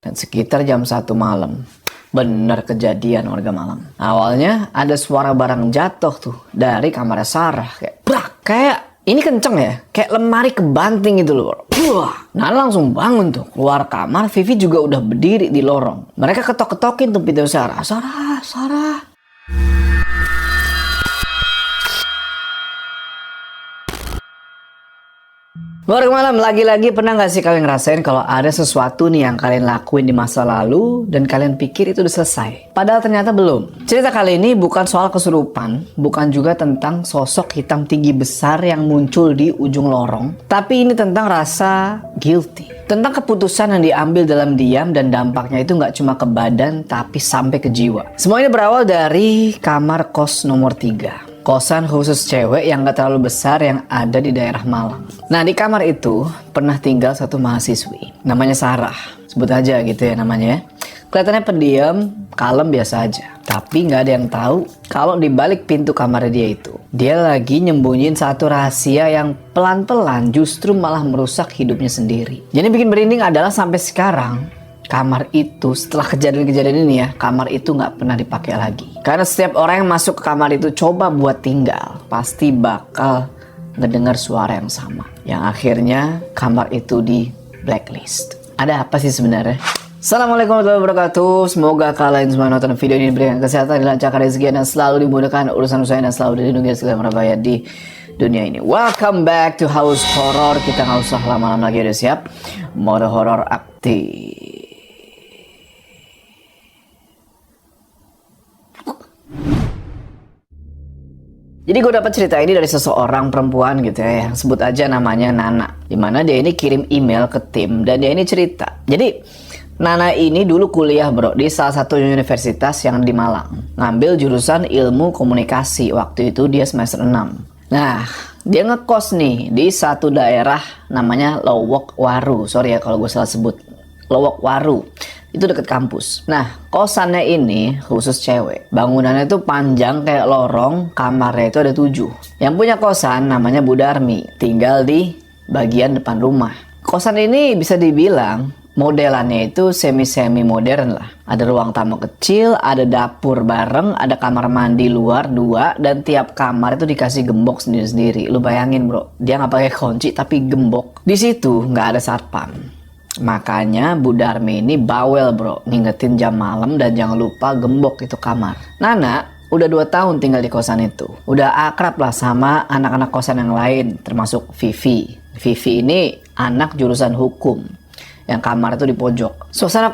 Dan sekitar jam 1 malam, bener kejadian warga Malang. Awalnya ada suara barang jatuh tuh dari kamar Sarah, kayak brak, kayak ini kenceng ya, kayak lemari kebanting gitu loh. Nah langsung bangun tuh, keluar kamar. Vivi juga udah berdiri di lorong. Mereka ketok-ketokin tuh pintu Sarah. Sarah. Warga Malam, lagi-lagi pernah gak sih kalian ngerasain kalau ada sesuatu nih yang kalian lakuin di masa lalu dan kalian pikir itu udah selesai, padahal ternyata belum. Cerita kali ini bukan soal kesurupan, bukan juga tentang sosok hitam tinggi besar yang muncul di ujung lorong, tapi ini tentang rasa guilty, tentang keputusan yang diambil dalam diam dan dampaknya itu gak cuma ke badan tapi sampai ke jiwa. Semua ini berawal dari kamar kos nomor 3. Kosan khusus cewek yang gak terlalu besar yang ada di daerah Malang. Nah di kamar itu pernah tinggal satu mahasiswi, namanya Sarah. Sebut aja gitu ya namanya. Kelihatannya pendiam, kalem biasa aja. Tapi gak ada yang tahu kalau di balik pintu kamar dia itu, dia lagi nyembunyiin satu rahasia yang pelan-pelan justru malah merusak hidupnya sendiri. Jadi bikin merinding adalah sampai sekarang kamar itu setelah kejadian-kejadian ini ya, kamar itu nggak pernah dipakai lagi. Karena setiap orang yang masuk ke kamar itu coba buat tinggal, pasti bakal ngedengar suara yang sama. Yang akhirnya kamar itu di blacklist. Ada apa sih sebenarnya? Assalamualaikum warahmatullahi wabarakatuh. Semoga kalian semua nonton video ini diberikan kesehatan, dilancarkan rezeki, dan selalu dimudahkan urusan usaha dan selalu dilindungi segala merabaya di dunia ini. Welcome back to House Horror. Kita nggak usah lama-lama lagi, udah siap? Mode horor aktif. Jadi gue dapat cerita ini dari seseorang perempuan gitu ya, yang sebut aja namanya Nana. Dimana dia ini kirim email ke tim dan dia ini cerita. Jadi Nana ini dulu kuliah bro di salah satu universitas yang di Malang. Ngambil jurusan ilmu komunikasi, waktu itu dia semester 6. Nah dia ngekos nih di satu daerah namanya Lowok Waru. Sorry ya kalau gue salah sebut. Lowok Waru. Itu deket kampus. Nah, kosannya ini khusus cewek. Bangunannya itu panjang kayak lorong, kamarnya itu ada 7. Yang punya kosan namanya Bu Darmi, tinggal di bagian depan rumah. Kosan ini bisa dibilang modelannya itu semi-semi modern lah. Ada ruang tamu kecil, ada dapur bareng, ada kamar mandi luar 2, dan tiap kamar itu dikasih gembok sendiri-sendiri. Lu bayangin bro, dia nggak pakai kunci tapi gembok. Di situ nggak ada satpam. Makanya Bu Darmi ini bawel bro, ngingetin jam malam dan jangan lupa gembok itu kamar. Nana udah 2 tahun tinggal di kosan itu. Udah akrab lah sama anak-anak kosan yang lain, termasuk Vivi. Vivi ini anak jurusan hukum, yang kamar itu di pojok. Suasana